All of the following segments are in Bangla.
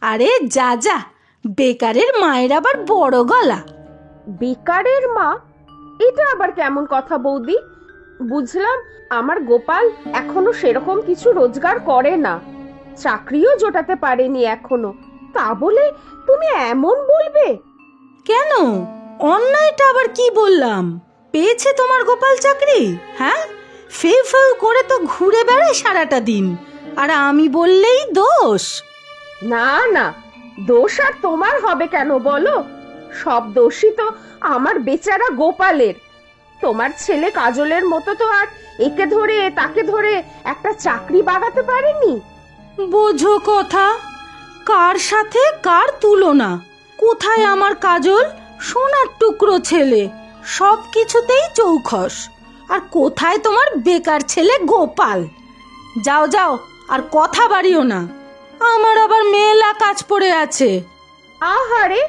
আরে যা যা, বেকারের মায়ের আবার বড় গলা। বেকারের মা? এটা আবার কেমন কথা বৌদি? বুঝলাম আমার গোপাল এখনো সেরকম কিছু রোজগার করে না, চাকরিও জোটাতে পারেনি এখনো, তা বলে তুমি এমন বলবে? কেন, অন্যায়টা আবার কি বললাম? পেয়েছে তোমার গোপাল চাকরি? হ্যাঁ, ফেউ ফেউ করে তো ঘুরে বেড়ায় সারাটা দিন, আর আমি বললেই দোষ? না না, দোষ আর তোমার হবে কেন বলো? সব দোষই তো আমার বেচারা গোপালের। তোমার ছেলে কাজলের মতো তো আর একে ধরে তাকে ধরে একটা চাকরি বাগাতে পারেনি। বোঝো কথা, কার সাথে কার তুলনা? কোথায় আমার কাজল, সোনার টুকরো ছেলে, সব কিছুতেই চৌখস, আর কোথায় তোমার বেকার ছেলে গোপাল? যাও যাও, আর কথা বাড়িও না, আমার আবার মেলা কাজ পড়ে আছে। আহারে,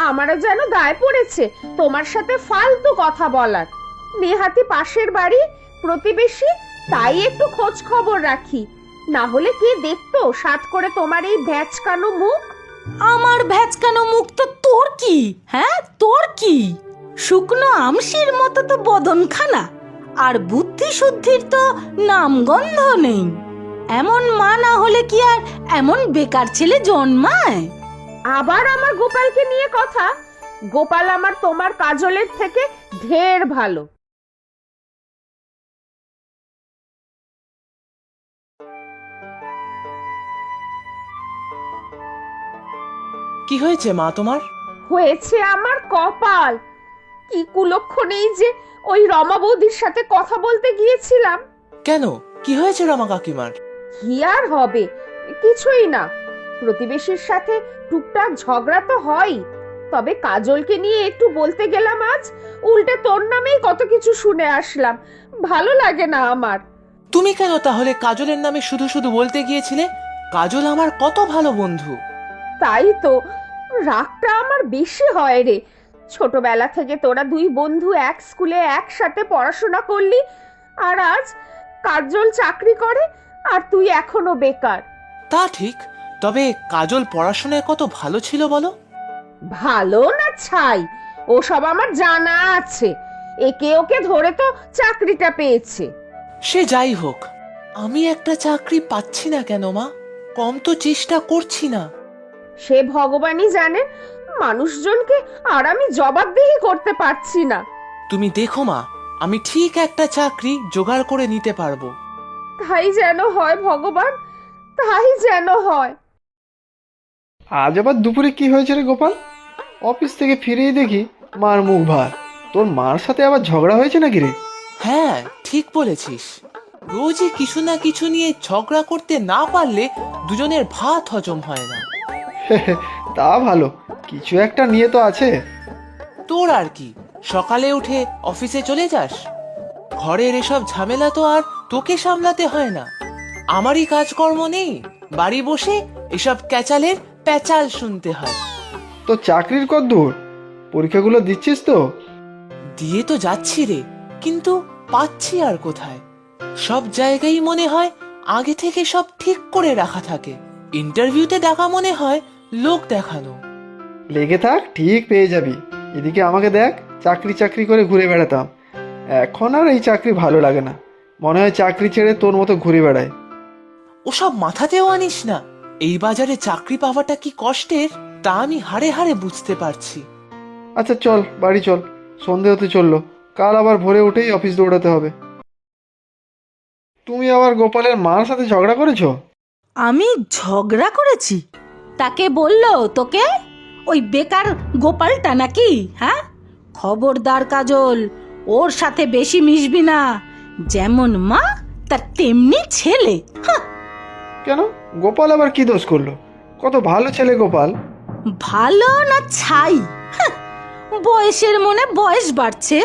আমারও যেন দায় পড়েছে তোমার সাথে ফালতু কথা বলার। নেহাতি পাশের বাড়ি, প্রতিবেশী, তাই একটু খোঁজ খবর রাখি, না হলে কে দেখতো সাত করে তোমার এই ভ্যাচকানো মুখ। আমার ভ্যাচকানো মুখ তো তোর কি? হ্যাঁ, তোর কি? শুকনো আমশির মতো তো বদনখানা, আর বুদ্ধি শুদ্ধির তো নামগন্ধ নেই। এমন মা না হলে কি আর এমন বেকার ছেলে জন্মায়? আবার আমার গোপালকে নিয়ে কথা? গোপাল আমার তোমার কাজলের থেকে ঢের ভালো। কি হয়েছে মা তোমার? হয়েছে আমার কপাল। কি কুলক্ষণেই যে ওই রমা বৌদির সাথে কথা বলতে গিয়েছিলাম। কেন, কি হয়েছে রমা কাকিমার? কি আর হবে, কিছুই না। প্রতিবেশীর সাথে টুকটাক ঝগড়া তো হয়ই, তবে কাজলকে নিয়ে একটু বলতে গেলাম আজ, উল্টে তোর নামেই কত কিছু শুনে আসলাম। ভালো লাগে না আমার। তুমি কেন তাহলে কাজলের নামে শুধু শুধু বলতে গিয়েছিলে? কাজল আমার কত ভালো বন্ধু। তাই তো, রাগটা আমার বেশি হয় রে। ছোটবেলা থেকে তোরা দুই বন্ধু এক স্কুলে একসাথে পড়াশোনা করলি, আর আজ কাজল চাকরি করে আর তুই এখনো বেকার। তা ঠিক, তবে কাজল পড়াশোনায় কত ভালো ছিল বলো? ভালো না ছাই, ওসব আমার জানা আছে। একে ওকে ধরে তো চাকরিটা পেয়েছে। সে যাই হোক, আমি একটা চাকরি পাচ্ছি না কেন মা? কম তো চেষ্টা করছি না। সে ভগবানই জানে, মানুষজনকে আর আমি জবাবদিহি করতে পারছি না। তুমি দেখো মা, আমি ঠিক একটা চাকরি জোগাড় করে নিতে পারবো। তাই যেন হয় ভগবান, তাই যেন হয়। আজ আবার দুপুরে কি হয়েছে রে গোপাল? অফিস থেকে ফিরেই দেখি মার মুখ ভার। তোর মার সাথে আবার ঝগড়া হয়েছে নাকি রে? হ্যাঁ, ঠিক বলেছিস। রোজই কিছু না কিছু নিয়ে ঝগড়া করতে না পারলে দুজনের ভাত হজম হয় না। তা ভালো, কিছু একটা নিয়ে তো আছে। তোর আর কি, সকালে উঠে অফিসে চলে যাস, ঘরের এসব ঝামেলা তো আর তোকে সামলাতে হয় না। আমারই কাজকর্ম নেই, বাড়ি বসে এসব ক্যাচালের প্যাচাল শুনতে হয়। তো চাকরির কদ্দূর? পরীক্ষাগুলো দিচ্ছিস তো? দিয়ে তো যাচ্ছি রে, কিন্তু পাচ্ছি আর কোথায়? সব জায়গায় মনে হয় আগে থেকে সব ঠিক করে রাখা থাকে, ইন্টারভিউতে ডাকা মনে হয় লোক দেখানো। লেগে থাক, ঠিক পেয়ে যাবি। এদিকে আমাকে দেখ, চাকরি চাকরি করে ঘুরে বেড়াতাম, এখন আর এই চাকরি ভালো লাগে না। মনে হয় চাকরি ছেড়ে তোর মতো ঘুরে বেড়ায়। ওসব মাথাতেও আনিস না। এই বাজারে চাকরি পাওয়াটা কি কষ্টের তা আমি হাড়ে হাড়ে বুঝতে পারছি। আচ্ছা চল বাড়ি চল, সন্ধে হতে চললো, কাল আবার ভোরে উঠেই অফিস দৌড়াতে হবে। তুমি আবার গোপালের মার সাথে ঝগড়া করেছো? আমি ঝগড়া করেছি? তাকে বললো তোকে ওই বেকার গোপালটা নাকি? হ্যাঁ, খবরদার কাজল, ওর সাথে বেশি মিশবি না। যেমন মা তার তেমনি ছেলে। হাহ, কেন, গোপাল আবার কি দোষ করলো? কত ভালো ছেলে গোপাল। ভালো না ছাই? হাহ, বয়সের মনে বয়স বাড়ছে,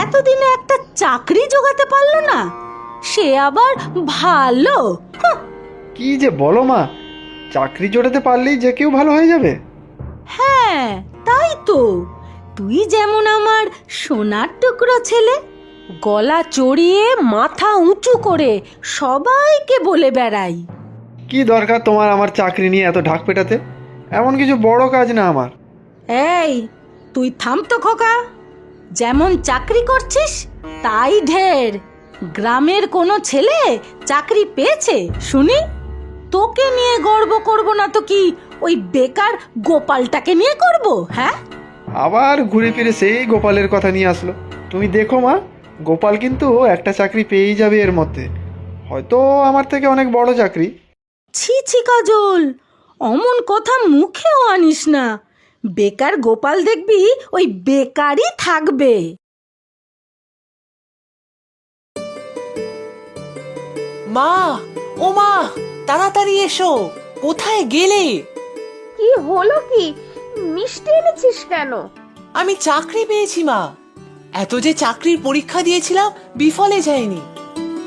এতদিনে একটা চাকরি জোগাতে পারলো না, সে আবার ভালো? হাহ, কি যে বলো মা, চাকরি জোটাতে পারলেই যে কেউ ভালো হয়ে যাবে? হ্যাঁ তাই তো। তুই যেমন আমার সোনার টুকরো ছেলে, গলা চড়িয়ে মাথা উঁচু করে সবাইকে বলে বেড়াই। কি দরকার তোমার আমার চাকরি নিয়ে এত ঢাক পেটাতে? এমন কিছু বড় কাজ না আমার। এই তুই থাম তো খোকা, যেমন চাকরি করছিস তাই ঢের। গ্রামের কোনো ছেলে চাকরি পেয়েছে শুনি? তোকে নিয়ে গর্ব করব না তো কি ওই বেকার গোপালটাকে নিয়ে করব? হ্যাঁ, আবার ঘুরে ফিরে সেই গোপালের কথা নিয়ে আসলো। তুমি দেখো মা, গোপাল কিন্তু একটা চাকরি পেয়েই যাবে এর মধ্যে, হয়তো আমার থেকে অনেক বড় চাকরি। ছি ছি কাজল, অমন কথা মুখেও আনিস না। বেকার গোপাল দেখবি ওই বেকারই থাকবে। মা, ও মা, তাড়াতাড়ি এসো। কোথায় গেলে? কি হলো কি? মিষ্টি এনেছিস কেন? আমি চাকরি পেয়েছি মা। এত যে চাকরির পরীক্ষা দিয়েছিলাম বিফলে যায়নি,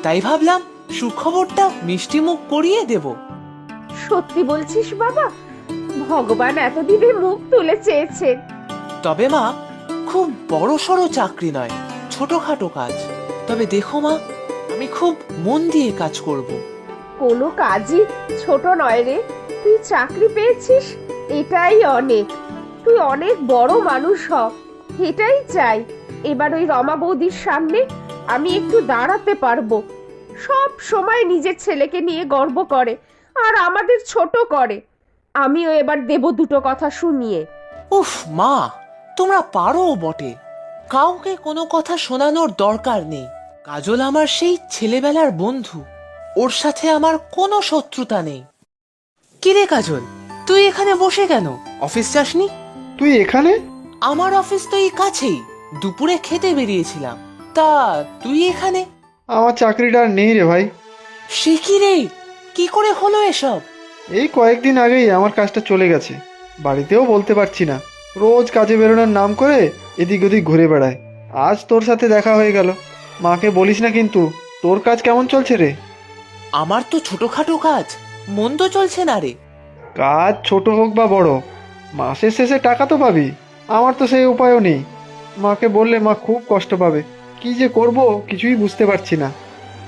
তাই ভাবলাম সুখবরটা মিষ্টি মুখ করিয়ে দেব। সত্যি বলছিস বাবা? ভগবান এতদিনে মুখ তুলে চেয়েছেন। তবে মা, খুব বড় সড়ো চাকরি নয়, ছোটখাটো কাজ। তবে দেখো মা, আমি খুব মন দিয়ে কাজ করব। কোনো কাজই ছোট নয় রে। তুই চাকরি পেয়েছিস, এটাই অনেক। তুই অনেক বড় মানুষ হ, এটাই চাই। এবার ওই রমা বৌদির সামনে আমি একটু দাঁড়াতে পারবো। সব সময় নিজের ছেলেকে নিয়ে গর্ব করে আর আমাদের ছোট করে। আমিও এবার দেব দুটো কথা শুনিয়ে। উফ মা, তোমরা পারো বটে। কাউকে কোনো কথা শোনানোর দরকার নেই। কাজল আমার সেই ছেলেবেলার বন্ধু, ওর সাথে আমার কোনো শত্রুতা নেই। কিরে কাজল, তুই এখানে বসে কেন? অফিস যাসনি? তুই এখানে? আমার অফিস তো এই কাছেই, দুপুরে খেতে বেরিয়েছিলাম। তা তুই এখানে? আমার চাকরিটা আর নেই রে ভাই। সে কি রে, কি করে হলো এসব? এই কয়েকদিন আগেই আমার কাজটা চলে গেছে। বাড়িতেও বলতে পারছি না, রোজ কাজে বেরোনোর নাম করে এদিক ওদিক ঘুরে বেড়ায়। আজ তোর সাথে দেখা হয়ে গেল। মাকে বলিস না কিন্তু। তোর কাজ কেমন চলছে রে? আমার তো ছোটখাটো কাজ, মন্দ চলছে না রে। কাজ ছোট হোক বা বড়, মাসের শেষে টাকা তো পাবি। আমার তো সেই উপায়ও নেই। মাকে বললে মা খুব কষ্ট পাবে। কি যে করব কিছুই বুঝতে পারছি না।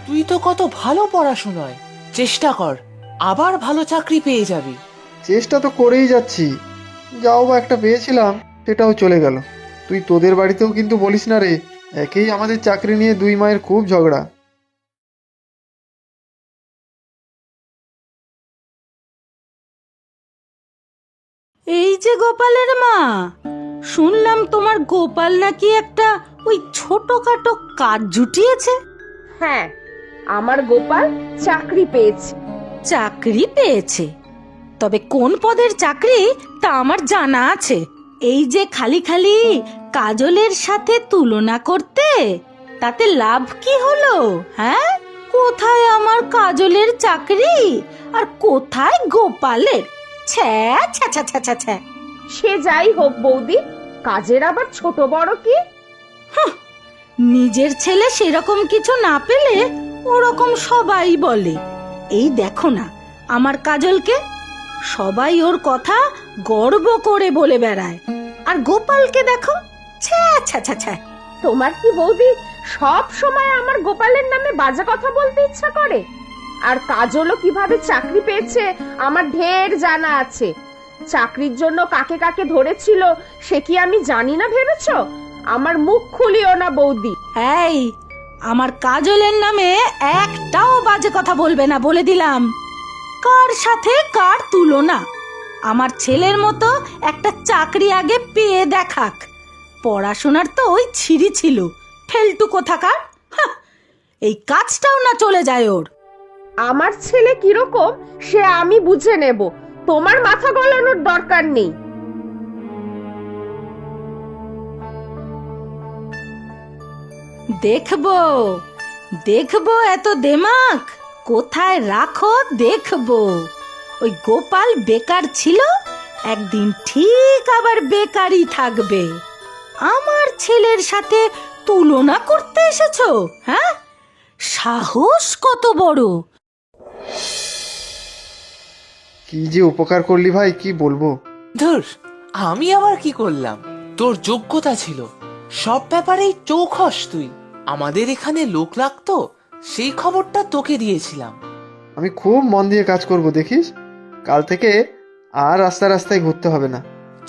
তুই তো কত ভালো পড়াশোনায়, চেষ্টা কর, আবার ভালো চাকরি পেয়ে যাবি। চেষ্টা তো করেই যাচ্ছি। যাও বা একটা পেয়েছিলাম, সেটাও চলে গেল। তুই তোদের বাড়িতেও কিন্তু বলিস না রে, একেই আমাদের চাকরি নিয়ে দুই মায়ের খুব ঝগড়া। এই যে গোপালের মা, শুনলাম তোমার গোপাল নাকি একটা ওই ছোটখাটো কাজ জুটিয়েছে। হ্যাঁ, আমার গোপাল চাকরি পেয়েছে। চাকরি পেয়েছে? তবে কোন পদের চাকরি তা আমার জানা আছে। এই যে খালি খালি কাজলের সাথে তুলনা করতে, তাতে লাভ কি হলো? হ্যাঁ, কোথায় আমার কাজলের চাকরি আর কোথায় গোপালের? ছ্যা ছ্যা ছ্যা ছ্যা ছ্যা ছ্যা। সে যাই হোক বৌদি, কাজের আবার ছোট বড় কি? নিজের ছেলে সেরকম কিছু না পেলে ওরকম সবাই বলে। এই দেখো না আমার কাজলকে, সবাই ওর কথা গর্ব করে বলে বেড়ায়। আর গোপালকে দেখো, ছ্যা ছ্যা ছ্যা ছ্যা। তোমার কি বৌদি সব সময় আমার গোপালের নামে বাজে কথা বলতে ইচ্ছা করে? আর কাজলও কিভাবে চাকরি পেয়েছে আমার ঢের জানা আছে। চাকরির জন্য কাকে কাকে ধরেছিল সে কি আমি জানি না ভেবেছো? আমার মুখ খুলিও না বৌদি। এই, আমার কাজলের নামে একটাও বাজে কথা বলবে না বলে দিলাম। কার সাথে কার তুলনা? আমার ছেলের মতো একটা চাকরি আগে পেয়ে দেখাক। পড়াশোনার তো ওই ছিঁড়ি ছিল, ফেলটু কোথাকার। হাহ, এই কাজটাও না চলে যায় ওর। আমার ছেলে কিরকম সে আমি বুঝে নেব, তোমার মাথা গলানোর দরকার নেই। দেখবো দেখবো এত দেমাক কোথায় রাখো, দেখবো। ওই গোপাল বেকার ছিল, একদিন ঠিক আবার বেকারই থাকবে। আমার ছেলের সাথে তুলনা করতে এসেছো? হ্যাঁ, সাহস কত বড়! কি যে উপকার করলি ভাই, কি বলবো। ধুর, আমি আবার কি করলাম? তোর যোগ্যতা ছিল, সব ব্যাপারেই চৌখস তুই। আমাদের এখানে লোক লাগতো, সেই খবরটা তোকে দিয়েছিলাম। আমি খুব মন দিয়ে কাজ করব, দেখিস। কাল থেকে আর রাস্তায় রাস্তায় ঘুরতে হবে না।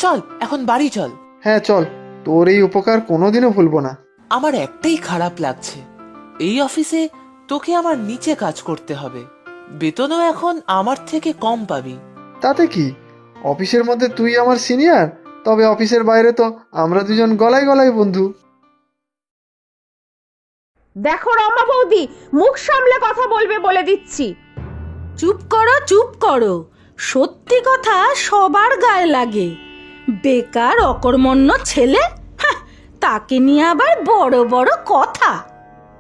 চল এখন বাড়ি চল। হ্যাঁ চল, তোর এই উপকার কোনোদিনও ভুলবো না। আমার একটাই খারাপ লাগছে, এই অফিসে তোকে আমার নিচে কাজ করতে হবে, বেতনও এখন আমার থেকে কম পাবি। তাতে কি, অফিসের মধ্যে তুই আমার সিনিয়র, তবে অফিসের বাইরে তো আমরা দুজন গলায় গলায় বন্ধু। দেখো রমা বৌদি, মুখ সামলে কথা বলবে বলে দিচ্ছি। চুপ করো চুপ করো, সত্যি কথা সবার গায়ে লাগে। বেকার অকর্মণ্য ছেলে, হ্যাঁ, তাকে নিয়ে আবার বড় বড় কথা।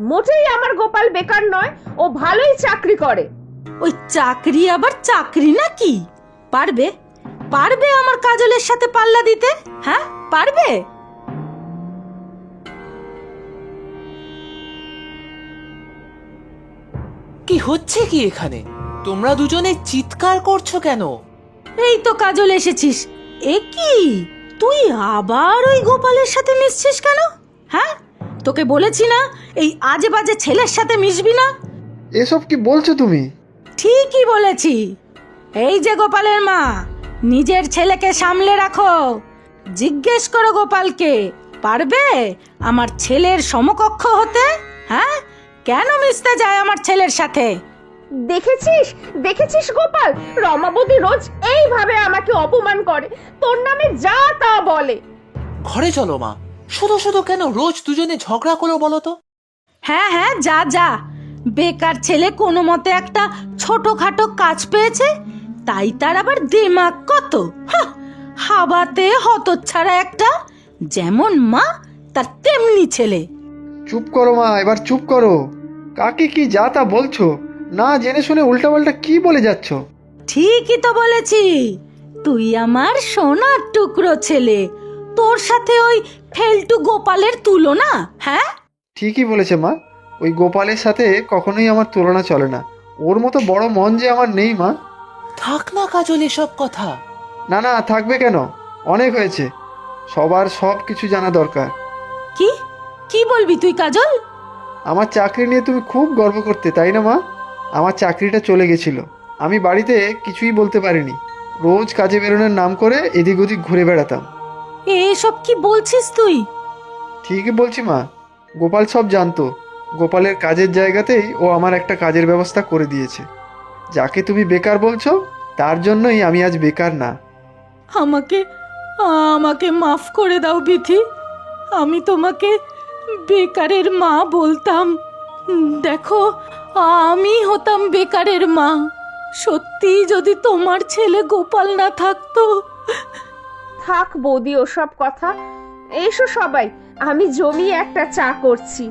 মোটেই আমার গোপাল বেকার নয়, ও ভালোই চাকরি করে। ওই চাকরি আবার চাকরি নাকি? পারবে পারবে আমার কাজলের সাথে পাল্লা দিতে? হ্যাঁ পারবে? কি হচ্ছে কি এখানে? তোমরা দুজনে চিৎকার করছো কেন? এই তো কাজল এসেছিস। এ কি, তুই আবার ওই গোপালের সাথে মিশছিস কেন? হ্যাঁ, তোকে বলেছি না এই আজে বাজে ছেলের সাথে মিশবি না। এসব কি বলছো তুমি? ঠিকই বলেছি। এই যে গোপালের মা, নিজের ছেলেকে সামলে রাখো। জিজ্ঞেস করো গোপালকে, পারবে আমার ছেলের সমকক্ষ হতে? হ্যাঁ, কেন মিশতে যায় আমার ছেলের সাথে? দেখেছিস দেখেছিস গোপাল, রমা বৌদি রোজ এইভাবে আমাকে অপমান করে, তোর নামে যা তা বলে। ঘরে চলো মা, শুধু শুধু কেন রোজ দুজনে ঝগড়া করো বলো তো? হ্যাঁ হ্যাঁ, যা যা। বেকার ছেলে কোনো মতে একটা ছোটখাটো কাজ পেয়েছে, তাই তার আবার দিমাগ কত। হাহ, হাবাতে হতচ্ছাড়া একটা, যেমন মা তার তেমনি ছেলে। চুপ করো মা, এবার চুপ করো। কাকে কি যা তা বলছো? না জেনে শুনে উল্টাপাল্টা কি বলে যাচ্ছ? ঠিকই তো বলেছি, তুই আমার সোনার টুকরো ছেলে, তোর সাথে ওই ফেলটু গোপালের তুলনা? হ্যাঁ ঠিকই বলেছে মা, ওই গোপালের সাথে কখনোই আমার তুলনা চলে না। ওর মতো বড় মন যে আমার নেই মা। থাক না কাজল এসব কথা। না না, থাকবে কেন, অনেক হয়েছে। সবার সব কিছু জানা দরকার। কি কি বলবি তুই কাজল? আমার চাকরি নিয়ে তুমি খুব গর্ব করতে, তাই না মা? আমার চাকরিটা চলে গেছিল, আমি বাড়িতে কিছুই বলতে পারিনি। রোজ কাজে বেরোনোর নাম করে এদিক ওদিক ঘুরে বেড়াতাম। এসব কি বলছিস তুই? ঠিকই বলছি মা, গোপাল সব জানতো। গোপালের কাজের জায়গাতেই ও আমার একটা কাজের ব্যবস্থা করে দিয়েছে। যাকে তুমি বেকার বলছো, তার জন্যই আমি আজ বেকার না। আমাকে আমাকে মাফ করে দাও বিথি, আমি তোমাকে বেকারের মা বলতাম। দেখো, আমি হতাম বেকারের মা। সত্যি যদি তোমার ছেলে গোপাল না থাকতো। থাক বৌদি ওসব কথা, এসো সবাই, আমি জমিয়ে একটা চা করছি।